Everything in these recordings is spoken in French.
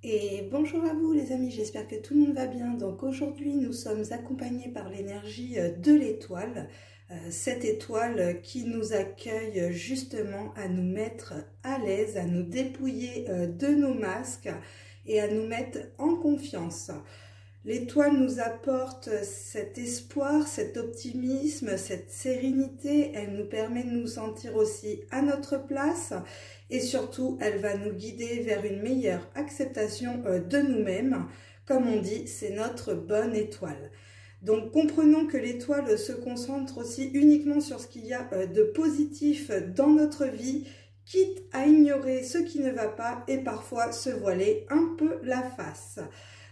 Et bonjour à vous les amis, j'espère que tout le monde va bien. Donc aujourd'hui nous sommes accompagnés par l'énergie de l'étoile, cette étoile qui nous accueille justement à nous mettre à l'aise, à nous dépouiller de nos masques et à nous mettre en confiance. L'étoile nous apporte cet espoir, cet optimisme, cette sérénité. Elle nous permet de nous sentir aussi à notre place et surtout, elle va nous guider vers une meilleure acceptation de nous-mêmes. Comme on dit, c'est notre bonne étoile. Donc, comprenons que l'étoile se concentre aussi uniquement sur ce qu'il y a de positif dans notre vie, quitte à ignorer ce qui ne va pas et parfois se voiler un peu la face.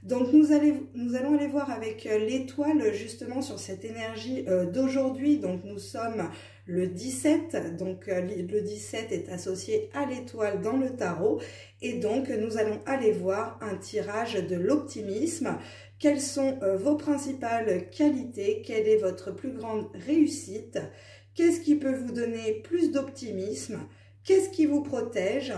Donc nous allons aller voir avec l'étoile justement sur cette énergie d'aujourd'hui. Donc nous sommes le 17, donc le 17 est associé à l'étoile dans le tarot. Et donc nous allons aller voir un tirage de l'optimisme. Quelles sont vos principales qualités? Quelle est votre plus grande réussite? Qu'est-ce qui peut vous donner plus d'optimisme? Qu'est-ce qui vous protège?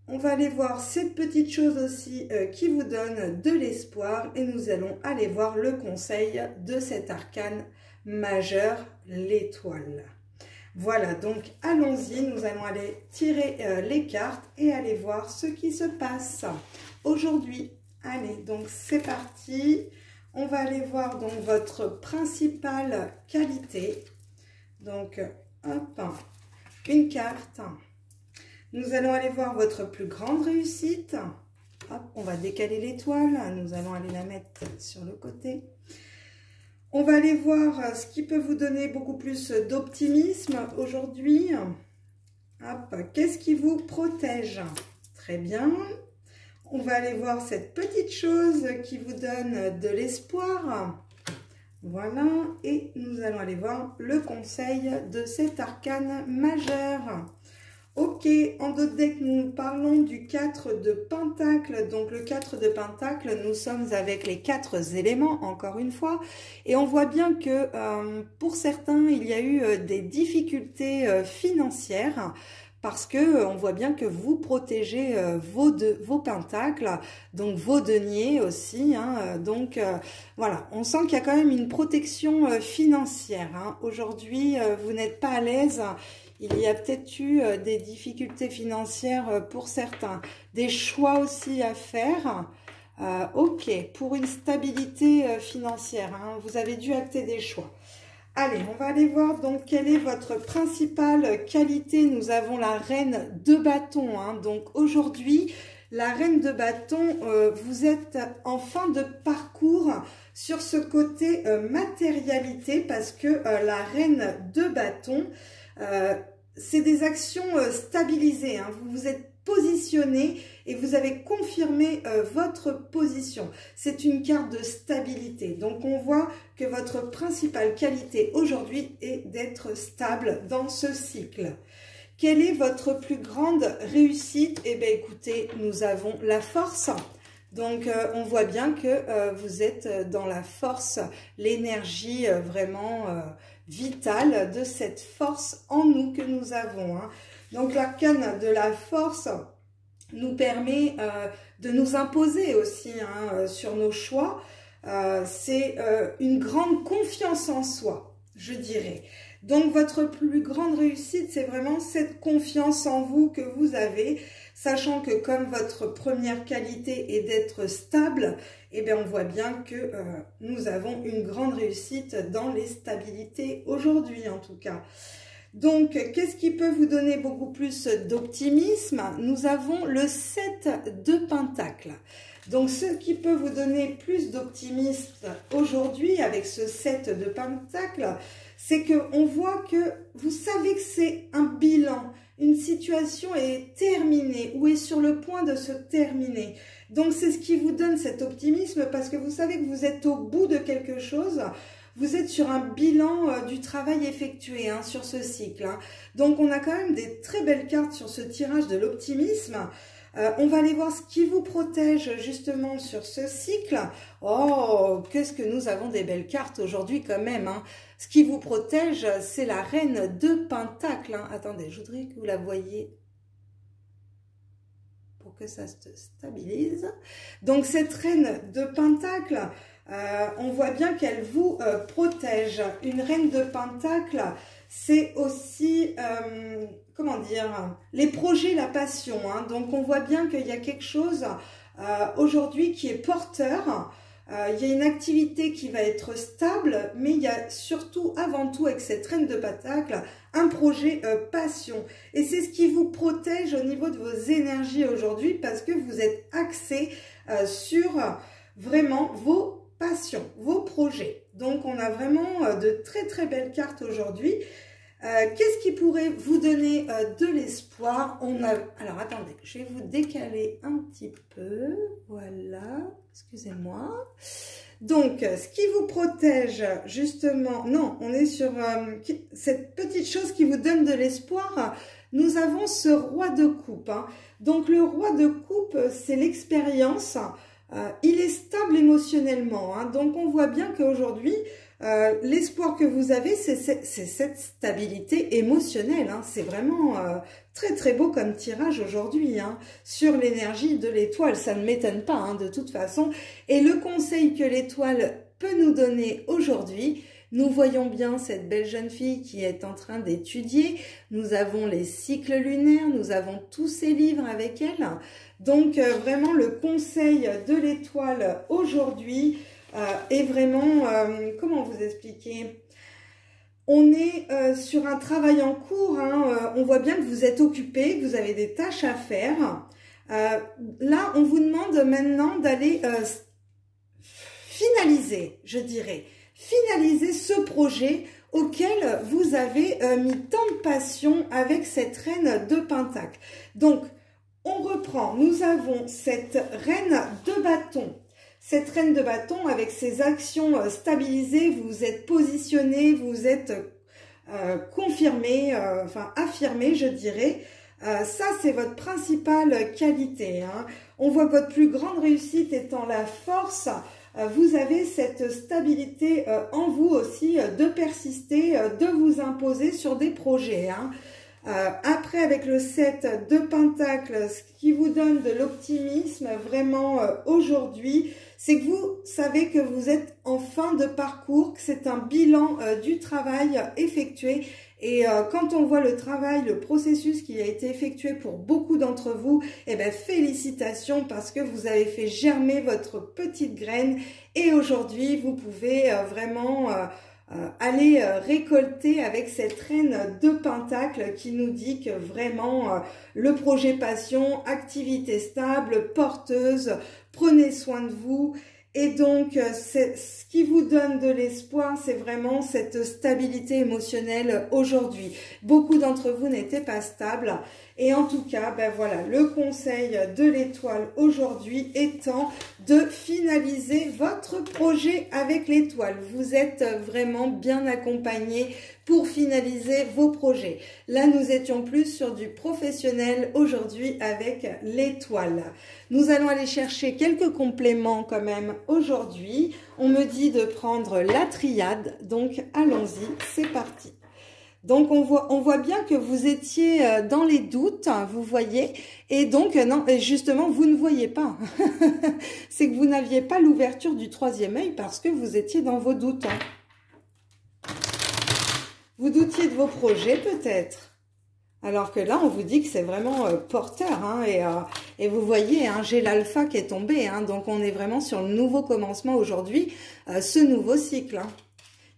On va aller voir ces petites choses aussi qui vous donnent de l'espoir et nous allons aller voir le conseil de cet arcane majeur, l'étoile. Voilà, donc allons-y, nous allons aller tirer les cartes et aller voir ce qui se passe aujourd'hui. Allez, donc c'est parti. On va aller voir donc votre principale qualité. Donc, hop, une carte. Nous allons aller voir votre plus grande réussite. Hop, on va décaler l'étoile. Nous allons aller la mettre sur le côté. On va aller voir ce qui peut vous donner beaucoup plus d'optimisme aujourd'hui. Hop, qu'est-ce qui vous protège? Très bien. On va aller voir cette petite chose qui vous donne de l'espoir. Voilà. Et nous allons aller voir le conseil de cet arcane majeur. Ok, en d'autres decks, nous parlons du 4 de Pentacle. Donc le 4 de Pentacle, nous sommes avec les 4 éléments, encore une fois. Et on voit bien que pour certains, il y a eu des difficultés financières. Parce que on voit bien que vous protégez vos pentacles, donc vos deniers aussi. Hein, donc voilà, on sent qu'il y a quand même une protection financière. Hein. Aujourd'hui, vous n'êtes pas à l'aise. Il y a peut-être eu des difficultés financières pour certains, des choix aussi à faire. Ok, pour une stabilité financière, hein, vous avez dû acter des choix. Allez, on va aller voir donc quelle est votre principale qualité. Nous avons la reine de bâton. Hein, donc aujourd'hui, la reine de bâton, vous êtes en fin de parcours sur ce côté matérialité parce que la reine de bâton... c'est des actions stabilisées, hein. Vous vous êtes positionné et vous avez confirmé votre position. C'est une carte de stabilité. Donc on voit que votre principale qualité aujourd'hui est d'être stable dans ce cycle. Quelle est votre plus grande réussite? Eh bien écoutez, nous avons la force. Donc, on voit bien que vous êtes dans la force, l'énergie vraiment vitale de cette force en nous que nous avons. Hein. Donc, l'arcane de la force nous permet de nous imposer aussi hein, sur nos choix. C'est une grande confiance en soi, je dirais. Donc, votre plus grande réussite, c'est vraiment cette confiance en vous que vous avez, sachant que comme votre première qualité est d'être stable, eh bien, on voit bien que nous avons une grande réussite dans les stabilités aujourd'hui, en tout cas. Donc, qu'est-ce qui peut vous donner beaucoup plus d'optimisme? Nous avons le 7 de Pentacle. Donc, ce qui peut vous donner plus d'optimisme aujourd'hui avec ce 7 de Pentacle, c'est qu'on voit que vous savez que c'est un bilan, une situation est terminée ou est sur le point de se terminer. Donc, c'est ce qui vous donne cet optimisme parce que vous savez que vous êtes au bout de quelque chose. Vous êtes sur un bilan du travail effectué hein, sur ce cycle. Hein. Donc, on a quand même des très belles cartes sur ce tirage de l'optimisme. On va aller voir ce qui vous protège justement sur ce cycle. Oh, qu'est-ce que nous avons des belles cartes aujourd'hui quand même. Hein. Ce qui vous protège, c'est la reine de Pentacle. Hein. Attendez, je voudrais que vous la voyiez pour que ça se stabilise. Donc cette reine de Pentacle, on voit bien qu'elle vous protège. Une reine de Pentacle, c'est aussi, comment dire, les projets, la passion. Hein. Donc on voit bien qu'il y a quelque chose aujourd'hui qui est porteur. Il y a une activité qui va être stable, mais il y a surtout, avant tout, avec cette reine de Pentacle, un projet passion. Et c'est ce qui vous protège au niveau de vos énergies aujourd'hui, parce que vous êtes axé sur vraiment vos passions, vos projets. Donc, on a vraiment de très très belles cartes aujourd'hui. Qu'est-ce qui pourrait vous donner de l'espoir? Alors, attendez, je vais vous décaler un petit peu. Voilà, excusez-moi. Donc, ce qui vous protège, justement... Non, on est sur cette petite chose qui vous donne de l'espoir. Nous avons ce roi de coupe. Hein. Donc, le roi de coupe, c'est l'expérience. Il est stable émotionnellement. Hein. Donc, on voit bien qu'aujourd'hui... l'espoir que vous avez, c'est cette stabilité émotionnelle. Hein. C'est vraiment très très beau comme tirage aujourd'hui hein, sur l'énergie de l'étoile. Ça ne m'étonne pas hein, de toute façon. Et le conseil que l'étoile peut nous donner aujourd'hui, nous voyons bien cette belle jeune fille qui est en train d'étudier. Nous avons les cycles lunaires, nous avons tous ces livres avec elle. Donc vraiment le conseil de l'étoile aujourd'hui, et vraiment, comment vous expliquer? On est sur un travail en cours, hein, on voit bien que vous êtes occupé, que vous avez des tâches à faire. Là, on vous demande maintenant d'aller finaliser, je dirais, finaliser ce projet auquel vous avez mis tant de passion avec cette reine de Pentacle. Donc, on reprend, nous avons cette reine de bâton. Cette reine de bâton, avec ses actions stabilisées, vous êtes positionné, vous êtes confirmé, enfin affirmé, je dirais. Ça, c'est votre principale qualité. Hein. On voit que votre plus grande réussite étant la force. Vous avez cette stabilité en vous aussi de persister, de vous imposer sur des projets. Hein. Après, avec le 7 de Pentacle, ce qui vous donne de l'optimisme vraiment aujourd'hui, c'est que vous savez que vous êtes en fin de parcours, que c'est un bilan du travail effectué. Et quand on voit le travail, le processus qui a été effectué pour beaucoup d'entre vous, eh bien félicitations parce que vous avez fait germer votre petite graine. Et aujourd'hui, vous pouvez vraiment... aller récolter avec cette reine de Pentacle qui nous dit que vraiment le projet passion, activité stable, porteuse, prenez soin de vous. Et donc, ce qui vous donne de l'espoir, c'est vraiment cette stabilité émotionnelle aujourd'hui. Beaucoup d'entre vous n'étaient pas stables. Et en tout cas, ben voilà, le conseil de l'étoile aujourd'hui étant de finaliser votre projet avec l'étoile. Vous êtes vraiment bien accompagné pour finaliser vos projets. Là, nous étions plus sur du professionnel aujourd'hui avec l'étoile. Nous allons aller chercher quelques compléments quand même aujourd'hui. On me dit de prendre la triade, donc allons-y, c'est parti. Donc, on voit bien que vous étiez dans les doutes, vous voyez, et donc, non, justement, vous ne voyez pas. C'est que vous n'aviez pas l'ouverture du troisième œil parce que vous étiez dans vos doutes. Vous doutiez de vos projets, peut-être. Alors que là, on vous dit que c'est vraiment porteur. Hein, et vous voyez, hein, j'ai l'alpha qui est tombé. Hein, donc, on est vraiment sur le nouveau commencement aujourd'hui, ce nouveau cycle. Hein.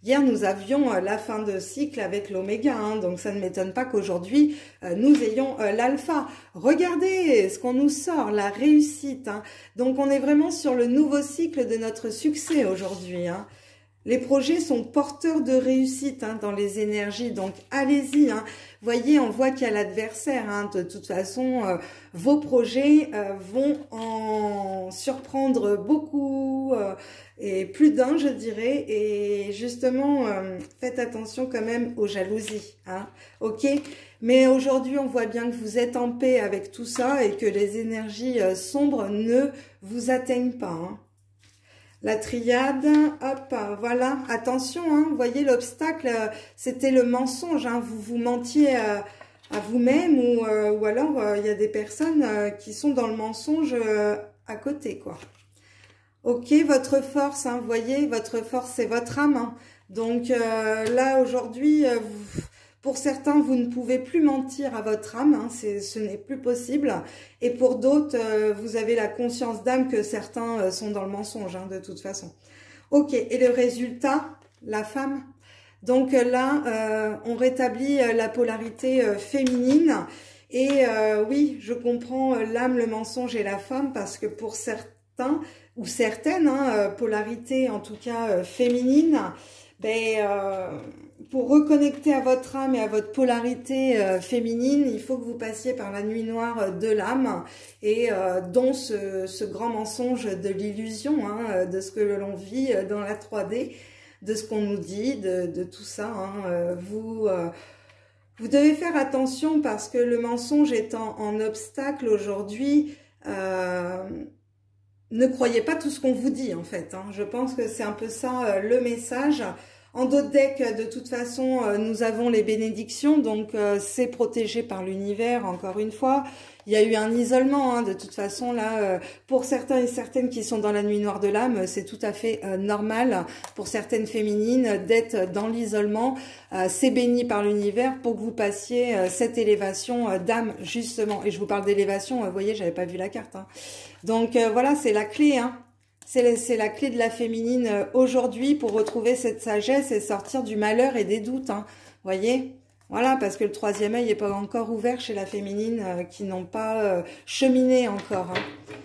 Hier, nous avions la fin de cycle avec l'oméga, hein, donc ça ne m'étonne pas qu'aujourd'hui, nous ayons l'alpha. Regardez ce qu'on nous sort, la réussite. Hein. Donc, on est vraiment sur le nouveau cycle de notre succès aujourd'hui. Hein. Les projets sont porteurs de réussite hein, dans les énergies, donc allez-y. Hein. Voyez, on voit qu'il y a l'adversaire. Hein. De toute façon, vos projets vont en surprendre beaucoup et plus d'un, je dirais. Et justement, faites attention quand même aux jalousies. Hein. Ok ? Mais aujourd'hui, on voit bien que vous êtes en paix avec tout ça et que les énergies sombres ne vous atteignent pas. Hein. La triade, hop, voilà, attention, hein, vous voyez l'obstacle, c'était le mensonge, hein, vous mentiez à vous-même ou alors il y a des personnes qui sont dans le mensonge à côté, quoi. Ok, votre force, hein, vous voyez, votre force, c'est votre âme. Hein. Donc là, aujourd'hui, pour certains, vous ne pouvez plus mentir à votre âme, hein, ce n'est plus possible. Et pour d'autres, vous avez la conscience d'âme que certains sont dans le mensonge, hein, de toute façon. Ok, et le résultat, la femme. Donc là, on rétablit la polarité féminine. Et oui, je comprends l'âme, le mensonge et la femme, parce que pour certains ou certaines, hein, polarités en tout cas féminines, ben, pour reconnecter à votre âme et à votre polarité féminine, il faut que vous passiez par la nuit noire de l'âme et dont ce grand mensonge de l'illusion, hein, de ce que l'on vit dans la 3D, de ce qu'on nous dit, de tout ça. Hein, vous devez faire attention parce que le mensonge étant en obstacle aujourd'hui, ne croyez pas tout ce qu'on vous dit en fait. Hein. Je pense que c'est un peu ça le message. En d'autres decks, de toute façon, nous avons les bénédictions, donc c'est protégé par l'univers, encore une fois. Il y a eu un isolement, hein, de toute façon, là, pour certains et certaines qui sont dans la nuit noire de l'âme, c'est tout à fait normal, pour certaines féminines, d'être dans l'isolement. C'est béni par l'univers pour que vous passiez cette élévation d'âme, justement. Et je vous parle d'élévation, vous voyez, j'avais pas vu la carte. Hein. Donc voilà, c'est la clé, hein. C'est la clé de la féminine aujourd'hui pour retrouver cette sagesse et sortir du malheur et des doutes. Hein. Voyez, voilà, parce que le troisième œil n'est pas encore ouvert chez la féminine qui n'ont pas cheminé encore. Hein.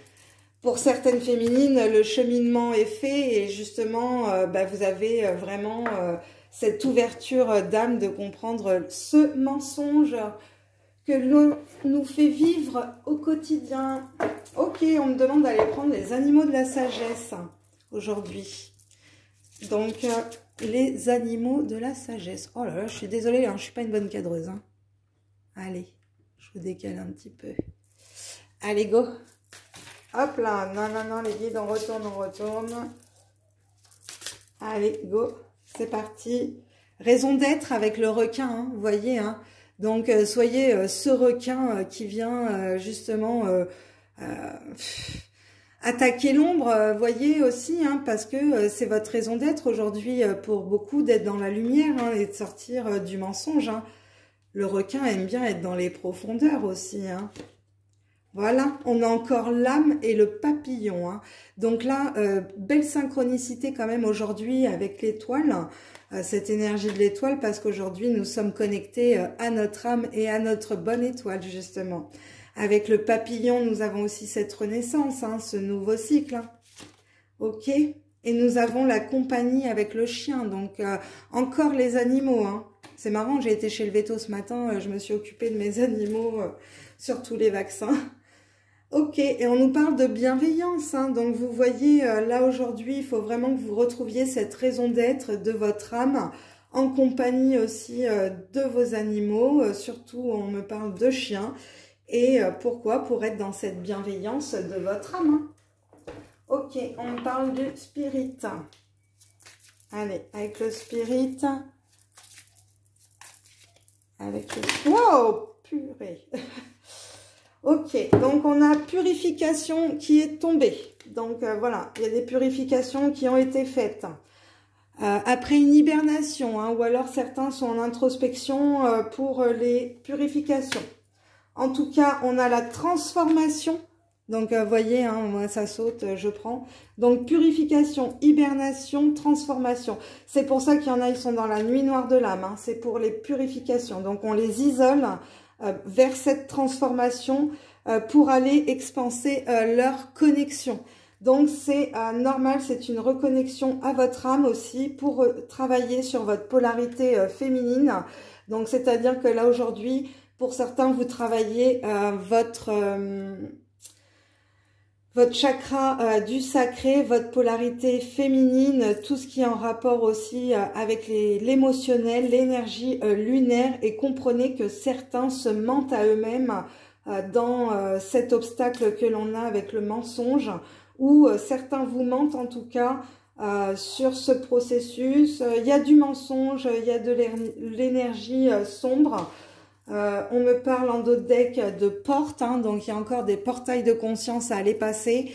Pour certaines féminines, le cheminement est fait et justement, bah, vous avez vraiment cette ouverture d'âme de comprendre ce mensonge que l'on nous fait vivre au quotidien. Ok, on me demande d'aller prendre les animaux de la sagesse aujourd'hui. Donc, les animaux de la sagesse. Oh là là, je suis désolée, hein, je suis pas une bonne cadreuse. Hein. Allez, je vous décale un petit peu. Allez, go. Hop là, non, non, non, les guides, on retourne, on retourne. Allez, go, c'est parti. Raison d'être avec le requin, hein, vous voyez, hein. Donc, soyez ce requin qui vient justement attaquer l'ombre, voyez aussi, hein, parce que c'est votre raison d'être aujourd'hui pour beaucoup d'être dans la lumière hein, et de sortir du mensonge. Hein. Le requin aime bien être dans les profondeurs aussi. Hein. Voilà, on a encore l'âme et le papillon. Hein. Donc là, belle synchronicité quand même aujourd'hui avec l'étoile. Cette énergie de l'étoile parce qu'aujourd'hui nous sommes connectés à notre âme et à notre bonne étoile justement. Avec le papillon nous avons aussi cette renaissance, hein, ce nouveau cycle. Hein. Ok, et nous avons la compagnie avec le chien, donc encore les animaux. Hein. C'est marrant, j'ai été chez le veto ce matin, je me suis occupée de mes animaux sur tous les vaccins. Ok, et on nous parle de bienveillance, hein. Donc vous voyez, là aujourd'hui, il faut vraiment que vous retrouviez cette raison d'être de votre âme, en compagnie aussi de vos animaux, surtout on me parle de chiens, et pourquoi? Pour être dans cette bienveillance de votre âme. Hein. Ok, on parle du spirit. Allez, avec le spirit, avec le... Wow, purée. Ok, donc on a purification qui est tombée. Donc voilà, il y a des purifications qui ont été faites. Après une hibernation, hein, ou alors certains sont en introspection pour les purifications. En tout cas, on a la transformation. Donc vous voyez, hein, moi ça saute, je prends. Donc purification, hibernation, transformation. C'est pour ça qu'il y en a, ils sont dans la nuit noire de l'âme. Hein, c'est pour les purifications. Donc on les isole vers cette transformation pour aller expanser leur connexion. Donc c'est normal, c'est une reconnexion à votre âme aussi pour travailler sur votre polarité féminine. Donc c'est-à-dire que là aujourd'hui, pour certains, vous travaillez votre chakra du sacré, votre polarité féminine, tout ce qui est en rapport aussi avec l'émotionnel, l'énergie lunaire, et comprenez que certains se mentent à eux-mêmes dans cet obstacle que l'on a avec le mensonge, ou certains vous mentent en tout cas sur ce processus. Il y a du mensonge, il y a de l'énergie sombre. On me parle en d'autres decks de portes, hein, donc il y a encore des portails de conscience à aller passer.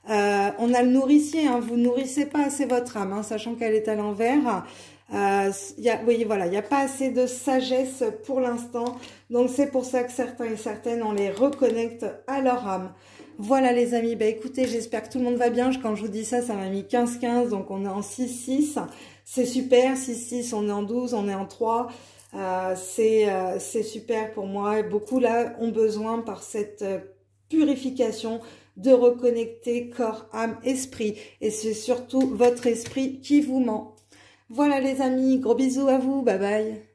On a le nourricier, hein, vous nourrissez pas assez votre âme, hein, sachant qu'elle est à l'envers. Vous voyez, voilà, il n'y a pas assez de sagesse pour l'instant. Donc c'est pour ça que certains et certaines, on les reconnecte à leur âme. Voilà les amis, bah écoutez, j'espère que tout le monde va bien. Quand je vous dis ça, ça m'a mis 15-15, donc on est en 6-6. C'est super, 6-6, on est en 12, on est en 3. C'est super pour moi. Beaucoup là ont besoin par cette purification de reconnecter corps, âme, esprit. Et c'est surtout votre esprit qui vous ment. Voilà les amis, gros bisous à vous, bye bye.